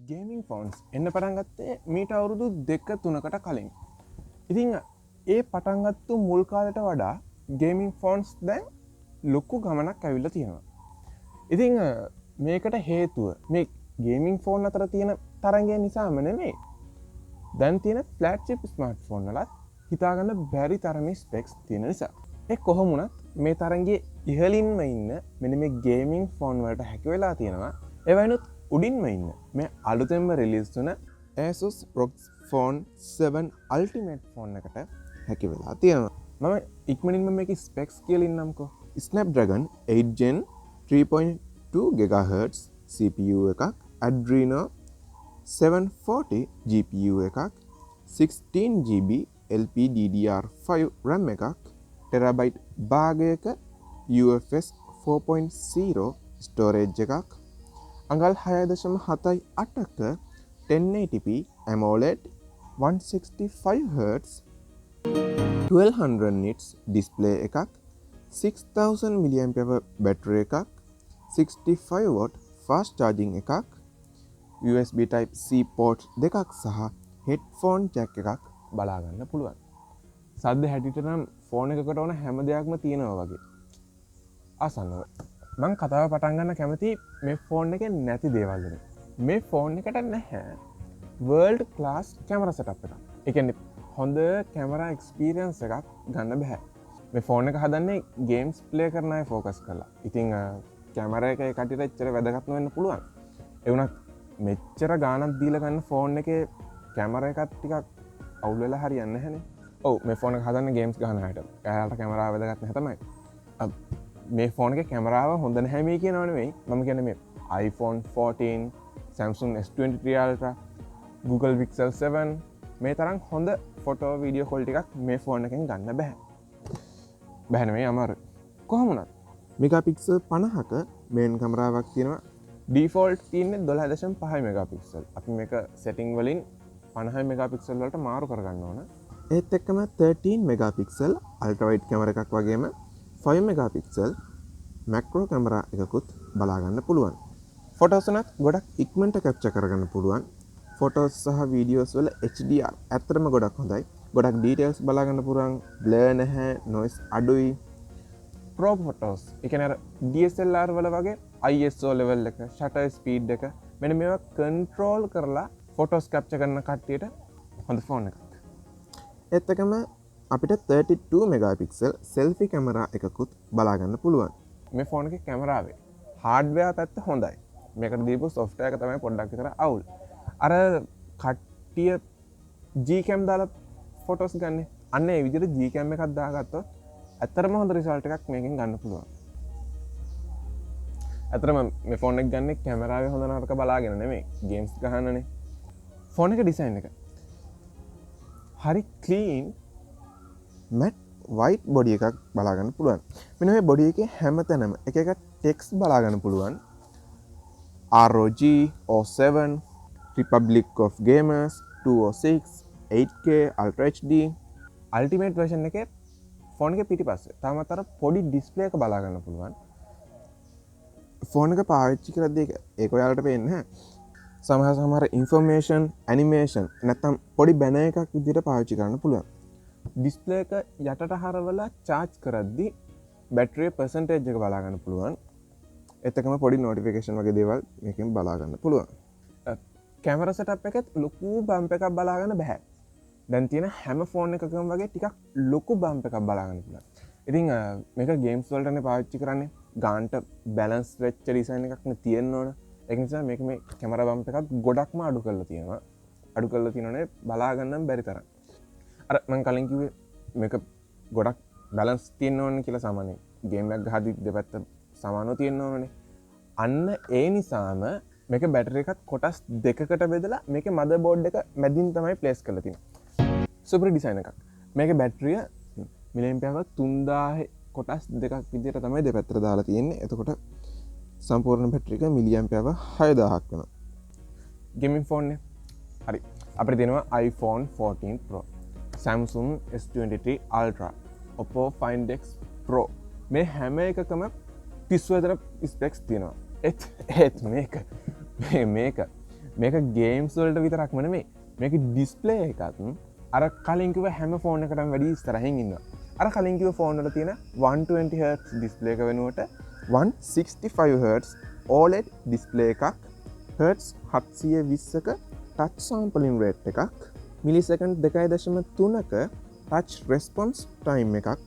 Gaming phones එන්න පටන් ගත්තේ මීට අවුරුදු 2-3කට කලින්. ඉතින් ඒ පටන් ගත්තු මුල් කාලයට වඩා ගේමින් ෆෝන්ස් දැන් ලොකු ගමනක් ඇවිල්ලා තියෙනවා. ඉතින් මේකට හේතුව මේ ගේමින් ෆෝන් අතර තියෙන තරංගය නිසාම නෙමෙයි. දැන් තියෙන ෆ්ලැග්ෂිප් ස්මාර්ට්ෆෝන් වලත් හිතාගන්න බැරි තරමේ ස්පෙක්ස් තියෙන නිසා. ඒ කොහොම වුණත් මේ තරංගයේ ඉහළින්ම ඉන්න මෙන්න මේ ගේමින් ෆෝන් වලට හැකි වෙලා තියෙනවා. ඒ වයින්ොත් උඩින්ම ඉන්න මේ අලුතෙන්ම රිලීස් වුණ Asus ROG Phone 7 Ultimate phone එකට හැකි වෙලා තියෙනවා. මම ඉක්මනින්ම මේකේ ස්පෙක්ස් කියලා ඉන්නම්කෝ. Snapdragon 8 Gen 3.2 GHz CPU එකක්, Adreno 740 GPU එකක්, 16GB LPDDR5 RAM එකක්, terabyte භාගයක UFS 4.0 storage එකක්, අඟල් 6.78ක 1080p AMOLED 165Hz 1200 nits display එකක්, 6000 mAh battery එකක්, 65W fast charging එකක්, USB type C port දෙකක් සහ headphone jack එකක් බලා ගන්න පුළුවන්. සද්ද හැටියට නම් ෆෝන් එකකට ඕන හැම දෙයක්ම තියෙනවා වගේ. ආසන්නව. මම කතාව පටන් ගන්න කැමති මේ ෆෝන් එකේ නැති දේවල් වලින්. මේ ෆෝන් එකට නැහැ world class camera setup එකක්. ඒ කියන්නේ හොඳ camera experience එකක් ගන්න බෑ. මේ ෆෝන් එක හදන්නේ games play කරන අය focus කරලා. ඉතින් camera එක කටියට එච්චර වැදගත් නොවෙන්න පුළුවන්. ඒ වුණත් මෙච්චර ගාණක් දීලා ගන්න ෆෝන් එකේ camera එකත් ටිකක් අවුල් වෙලා හරියන්නේ නැහැනේ. ඔව් මේ ෆෝන් එක හදන්නේ games ගහන අයට. එයාලට camera වැදගත් නැහැ තමයි. මේ ෆෝන් එකේ කැමරාව හොඳ නැහැ මේ කියනව නෙවෙයි. මම කියන්නේ මේ iPhone 14, Samsung S23 Ultra, Google Pixel 7 මේ තරම් හොඳ ෆොටෝ වීඩියෝ quality එකක් මේ ෆෝන් එකෙන් ගන්න බෑ. බෑ නෙවෙයි අමාරුයි. කොහොම වුණත් මෙගාපික්සල් 50ක මේන් කැමරාවක් තියෙනවා. ඩිෆෝල්ට් තියෙන්නේ 12.5 මෙගාපික්සල්. අපි මේක setting වලින් 50 මෙගාපික්සල් වලට මාරු කරගන්න ඕන. ඒත් එක්කම 13 මෙගාපික්සල් අල්ට්‍රා වයිඩ් කැමරා එකක් වගේම 5 මෙගාපික්සල් මැක්‍රෝ කැමරා එකකුත් බලා ගන්න පුළුවන්. ෆොටෝස් උනත් ගොඩක් ඉක්මනට කැප්චර් කරගන්න පුළුවන්. ෆොටෝස් සහ වීඩියෝස් වල HDR ඇත්තටම ගොඩක් හොඳයි. ගොඩක් ඩීටේල්ස් බලා ගන්න පුළුවන්. බ්ලර් නැහැ, නොයිස් අඩුයි. ප්‍රෝ ෆොටෝස් ඒ කියන්නේ අර DSLR වල වගේ ISO level එක, shutter speed එක මෙන්න මේවා control කරලා ෆොටෝස් කැප්චර් කරන කට්ටියට හොඳ ෆෝන් එකක්. ඒත් එකම අපිට 32 මෙගාපික්සල් සෙල්ෆි කැමරා එකකුත් බලා ගන්න පුළුවන්. මේ ෆෝන් එකේ කැමරාවේ හાર્ඩ්වෙයාර් පැත්ත හොඳයි. මේකට දීපු සොෆ්ට්වෙයාර් එක තමයි පොඩ්ඩක් විතර අවුල්. අර කට්ටිය Gcam දාලා ෆොටෝස් ගන්න. අන්න ඒ විදිහට Gcam එකක් දාගත්තොත් ඇත්තටම හොඳ රිසල්ට් එකක් මේකෙන් ගන්න පුළුවන්. ඇත්තටම මේ ෆෝන් එක ගන්නේ කැමරාවේ හොඳ නරක බලාගෙන නෙමෙයි. ගේම්ස් ගහන්නනේ. ෆෝන් එක ඩිසයින් එක හරි ක්ලීන් මැට් වයිට් බොඩි එකක් බලා ගන්න පුළුවන්. මෙන්න මේ බොඩි එකේ හැමතැනම එක එක ටෙක්ස්ට් බලා ගන්න පුළුවන්. ROG 07 Republic of Gamers 206 8K Ultra HD Ultimate version එකේ ෆෝන් එකේ පිටිපස්සේ තාමත් අර පොඩි ඩිස්ප්ලේ එක බලා ගන්න පුළුවන්. ෆෝන් එක පාවිච්චි කරද්දී ඒක ඔයාලට පේන්නේ නැහැ. සමහර ඉන්ෆර්මේෂන් ඇනිමේෂන් නැත්නම් පොඩි බැනර් එකක් විදිහට පාවිච්චි කරන්න පුළුවන්. ඩිස්ප්ලේ එක යටට හරවලා charge කරද්දී බැටරිය percentage එක බලා ගන්න පුළුවන්. ඒත් එකම පොඩි notification වගේ දේවල් මේකෙන් බලා ගන්න පුළුවන්. කැමරා setup එකෙත් ලොකු බම්ප් එකක් බලා ගන්න බෑ. දැන් තියෙන හැම ෆෝන් එකකම වගේ ටිකක් ලොකු බම්ප් එකක් බලා ගන්න පුළුවන්. ඉතින් මේක ගේම්ස් වලටනේ පාවිච්චි කරන්නේ. ගානට බැලන්ස් වෙච්ච ඩිසයින් එකක් නේ තියෙන්න ඕන. ඒක නිසා මේක මේ කැමරා බම්ප් එකක් ගොඩක්ම අඩු කරලා තියෙනවා. අඩු කරලා තියෙනනේ බලා ගන්නම් බැරි තරම්. අර මම කලින් කිව්වේ මේක ගොඩක් බැලන්ස් තියෙන්න ඕන කියලා සාමාන්‍යයෙන් ගේම් එකක් ගහද්දි දෙපැත්ත සමානව තියෙන්න ඕනනේ. අන්න ඒ නිසාම මේක බැටරි එකත් කොටස් දෙකකට බෙදලා මේකේ මදර් බෝඩ් එක මැදින් තමයි ප්ලේස් කරලා තියෙන්නේ. සුපර් ඩිසයින් එකක්. මේකේ බැටරිය මිලියම්පියර් 3000 කොටස් දෙකක් විදිහට තමයි දෙපැත්තට දාලා තියෙන්නේ. එතකොට සම්පූර්ණ බැටරි එක මිලියම්පියර් 6000ක් වෙනවා. ගේමින් ෆෝන් නේ. හරි. අපිට දෙනවා iPhone 14 Pro, Samsung S23 Ultra, Oppo Find X Pro. මේ හැම එකකම පිස්සු විතර ස්පෙක්ස් තියෙනවා. ඒත් මේක මේක ගේම්ස් වලට විතරක්ම නෙමෙයි. මේක ඩිස්ප්ලේ එකත් අර කලින් කිව්ව හැම ෆෝන් එකකටම වැඩි ඉස්සරහින් ඉන්නවා. අර කලින් කිව්ව ෆෝන් වල තියෙන 120 Hz ඩිස්ප්ලේ එක වෙනුවට 165 Hz OLED ඩිස්ප්ලේ එකක්, Hz 720ක ටච් සැම්පලින් රේට් එකක්, මිලිසෙකන්ඩ් 2.3ක ටච් රෙස්පොන්ස් ටයිම් එකක්,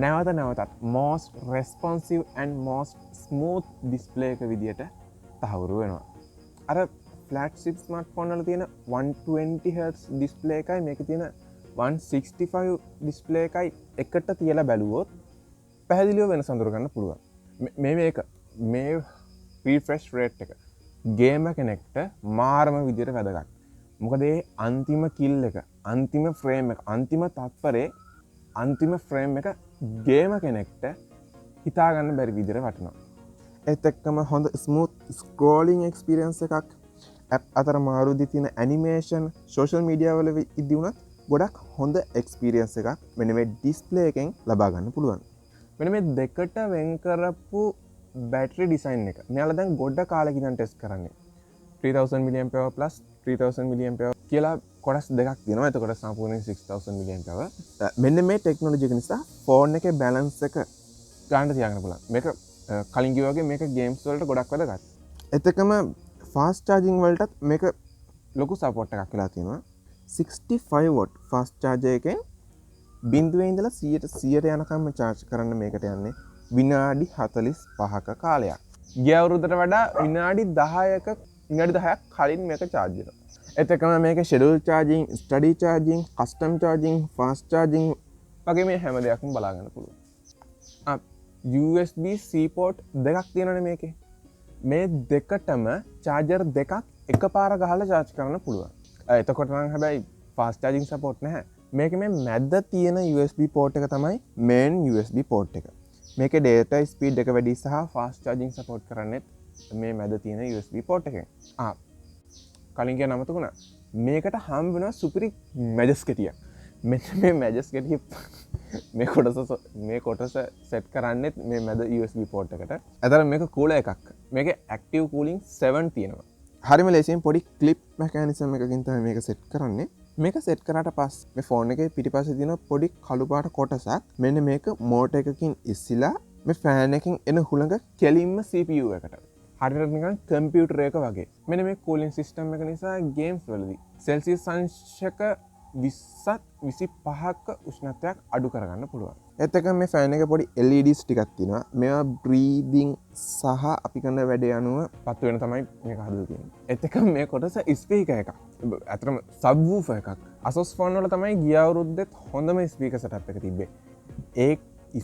නැවතත් most responsive and most smooth display එක විදියට තහවුරු වෙනවා. අර flagship smartphone වල තියෙන 120 Hz display එකයි මේකේ තියෙන 165 display එකයි එකට තියලා බැලුවොත් පැහැදිලිව වෙනස අඳුර ගන්න පුළුවන්. මේ refresh rate එක ගේමර් කෙනෙක්ට මාරම විදියට වැදගත්. මොකද ඒ අන්තිම kill එක, අන්තිම frame එක, අන්තිම තත්පරේ අන්තිම ෆ්‍රේම් එක ගේමර් කෙනෙක්ට හිතා ගන්න බැරි විදිහට වටිනවා. ඒත් එක්කම හොඳ ස්මූත් ස්ක්‍රෝලිං එක්ස්පීරියන්ස් එකක්, ඇප් අතර මාරුදී තියෙන ඇනිමේෂන්, සෝෂල් මීඩියා වල ඉදි වුණත් ගොඩක් හොඳ එක්ස්පීරියන්ස් එකක් මෙන්න මේ ඩිස්ප්ලේ එකෙන් ලබා ගන්න පුළුවන්. මෙන්න මේ දෙකට වෙන් කරපු බැටරි ඩිසයින් එක මෙයාලා දැන් ගොඩ කාලෙක ඉඳන් ටෙස්ට් කරන්නේ. 3000 mAh plus 3000 mAh කියලා කොටස් දෙකක් තියෙනවා. එතකොට සම්පූර්ණයෙන් 6000 mAh. මෙන්න මේ ටෙක්නොලොජි එක නිසා ෆෝන් එකේ බැලන්ස් එක ගන්න තියාගන්න පුළුවන්. මේක කලින් කිව්වා වගේ මේක ගේම්ස් වලට ගොඩක් වැදගත්. එතකම ෆාස්ට් චාර්ජින් වලටත් මේක ලොකු සපෝට් එකක් වෙලා තියෙනවා. 65 watt ෆාස්ට් චාර්ජර් එකෙන් බිඳුවේ ඉඳලා 100ට යනකම් චාර්ජ් කරන්න මේකට යන්නේ විනාඩි 45ක කාලයක්. ගිය අවුරුද්දට වඩා විනාඩි 10ක කලින් මේක චාර්ජ් වෙනවා. එතකම මේක schedule charging, study charging, custom charging, fast charging වගේ මේ හැම දෙයක්ම බලා ගන්න පුළුවන්. USB-C port දෙකක් තියෙනවනේ මේකේ. මේ දෙකටම චාර්ජර් දෙකක් එකපාර ගහලා charge කරන්න පුළුවන්. එතකොට නම් හැබැයි fast charging support නැහැ. මේකේ මේ මැද්ද තියෙන USB port එක තමයි main USB port එක. මේකේ data speed එක වැඩි සහ fast charging support කරන්නේ මේ මැද තියෙන USB port එකෙන්. කලින් කියන නමතුණා. මේකට හම් වෙනවා සුපිරි මැජස් කෙටියක්. මෙන්න මේ මැජස් කෙටිය මේ කොටස සෙට් කරන්නේ මේ මැද USB port එකට. අතන මේක cooler එකක්. මේකේ active cooling 7 තියෙනවා. හරිම ලේසියෙන් පොඩි clip mechanism එකකින් තමයි මේක සෙට් කරන්නේ. මේක සෙට් කරාට පස්සේ මේ ෆෝන් එකේ පිටිපස්සේ තියෙන පොඩි කළු පාට කොටසක් මෙන්න මේක මෝටර් එකකින් ඉස්සිලා මේ ෆෑන් එකකින් එන හුළඟ කෙලින්ම CPU එකට. හරියට නිකන් කම්පියුටර් එක වගේ. මෙන්න මේ කූලින් සිස්ටම් එක නිසා ගේම්ස් වලදී සෙල්සියස් අංශක 20ත් 25ක උෂ්ණත්වයක් අඩු කරගන්න පුළුවන්. ඒත් එක මේ ෆෑන් එකේ පොඩි LEDs ටිකක් තියෙනවා. මේවා බ්‍රීදින් සහ අපි කරන වැඩේ අනුව පත් වෙන තමයි මේක හදලා තියෙන්නේ. ඒත් එක මේ කොටස ස්පීකර් එකක්. අතරම සබ්වූෆර් එකක්. Asus phone වල තමයි ගිය අවුරුද්දෙත් හොඳම ස්පීකර් සෙටප් එක තිබ්බේ. ඒ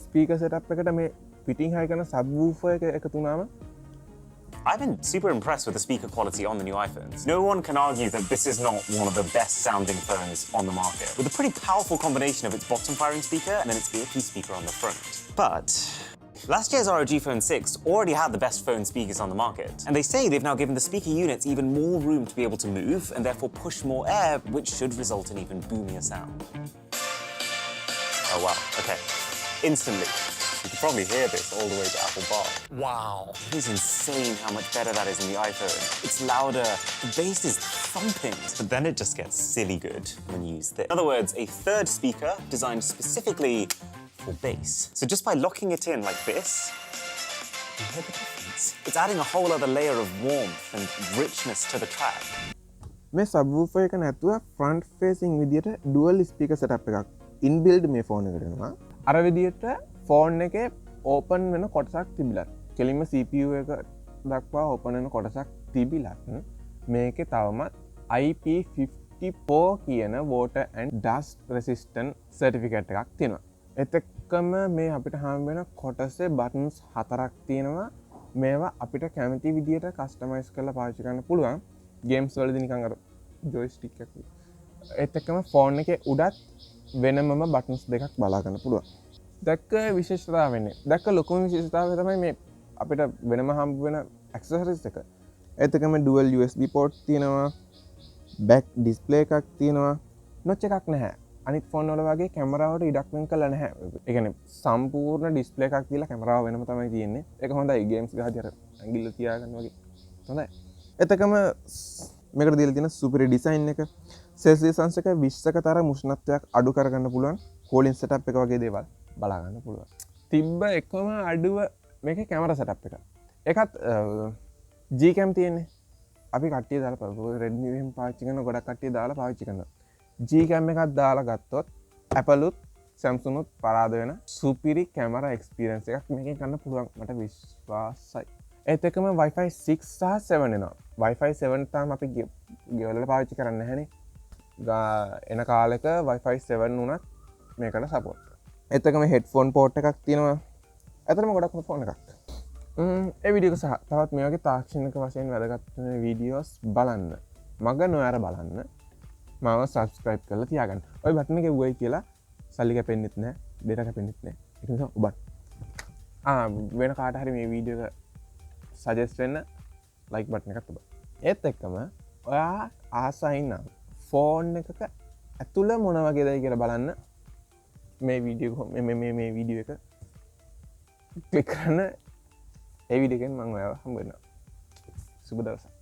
ස්පීකර් සෙටප් එකට මේ ෆිටින් හයි කරන සබ්වූෆර් එක එකතු වුණාම I've been super impressed with the speaker quality on the new iPhones. No one can argue that this is not one of the best sounding phones on the market, with a pretty powerful combination of its bottom firing speaker and then its earpiece speaker on the front. But last year's ROG Phone 6 already had the best phone speakers on the market, and they say they've now given the speaker units even more room to be able to move and therefore push more air, which should result in even boomier sound. Oh wow, okay. Instantly. You can probably hear this all the way to Apple Bar. Wow. It is insane how much better that is in the iPhone. It's louder, the bass is thumping. But then it just gets silly good when you use this. In other words, a third speaker designed specifically for bass. So just by locking it in like this, you hear the difference. It's adding a whole other layer of warmth and richness to the track. මේ සබ්වූෆර් එක නැතුව front facing විදියට dual speaker setup එකක් inbuilt මේ phone එකට එනවා. අර විදියට ෆෝන් එකේ ඕපන් වෙන කොටසක් තිබිලත් කෙලින්ම CPU එක දක්වා ඕපන් වෙන කොටසක් තිබිලත් මේකේ තවමත් IP54 කියන water and dust resistant certificate එකක් තියෙනවා. ඒත් එක්කම මේ අපිට හම් වෙන කොටසේ buttons 4ක් තියෙනවා. මේවා අපිට කැමති විදියට customize කරලා පාවිච්චි කරන්න පුළුවන්. games වලදී නිකන් අර joystick එකක්. ඒත් එක්කම ෆෝන් එකේ උඩත් වෙනමම buttons දෙකක් බලා ගන්න පුළුවන්. දැක්ක විශේෂතාව වෙන්නේ. දැක්ක ලොකුම විශේෂතාවය තමයි මේ අපිට වෙනම හම්බ වෙන ඇක්සසරිස් එක. ඒත් එකම dual USB port තියෙනවා. back display එකක් තියෙනවා. notch එකක් නැහැ. අනිත් ෆෝන් වල වගේ කැමරාවට ඉඩක් වෙන් කරලා නැහැ. ඒ කියන්නේ සම්පූර්ණ display එකක් දීලා කැමරාව වෙනම තමයි තියෙන්නේ. ඒක හොඳයි games ගහදී අර ඇඟිල්ල තියාගන්න වගේ. හොඳයි. ඒත් එකම මේකට දීලා තියෙන සුපිරි ඩිසයින් එක සෙල්සියස් අංශක 20ක තරම් උෂ්ණත්වයක් අඩු කරගන්න පුළුවන් කෝලින් සෙටප් එක වගේ දේවල් බලා ගන්න පුළුවන්. තිබ්බ එකම අඩුව මේකේ කැමරා සෙටප් එක. ඒකත් Gcam තියෙන්නේ. අපි කට්ටිය දාලා Redmi එහෙම පාවිච්චි කරන ගොඩක් කට්ටිය දාලා පාවිච්චි කරනවා. Gcam එකක් දාලා ගත්තොත් Apple උත් Samsung උත් පරාද වෙන සුපිරි කැමරා එක්ස්පීරියන්ස් එකක් මේකෙන් ගන්න පුළුවන් මට විශ්වාසයි. ඒත් එක්කම Wi-Fi 6 සහ 7 එනවා. Wi-Fi 7 තාම අපි ගෙවල පාවිච්චි කරන්නේ නැහැනේ. එන කාලෙක Wi-Fi 7 උනත් මේකට සපෝට්. ඒත් එක්කම හෙඩ්ෆෝන් පෝට් එකක් තියෙනවා. ඇත්තටම ගොඩක් හොඳ ෆෝන් එකක්. ඒ වීඩියෝ එක සහ තවත් මේ වගේ තාක්ෂණික වශයෙන් වැදගත් වෙන වීඩියෝස් බලන්න. මග නොඇර බලන්න. මාව සබස්ක්‍රයිබ් කරලා තියාගන්න. ඔය බටන් එක වුවයි කියලා සල්ලි කැපෙන්නෙත් නැහැ, ඩේටා කැපෙන්නෙත් නැහැ. ඒක නිසා ඔබත් වෙන කාට හරි මේ වීඩියෝ එක සජෙස්ට් වෙන්න ලයික් බටන් එකක් ඔබ. ඒත් එක්කම ඔයා ආසයි නම් ෆෝන් එකක ඇතුළ මොන වගේදයි කියලා බලන්න මේ වීඩියෝ මේ වීඩියෝ එක ක්ලික් කරන්න. ඒ වීඩියෝ එකෙන් මම ඔයාව හම්බ වෙනවා. සුබ දවසක්.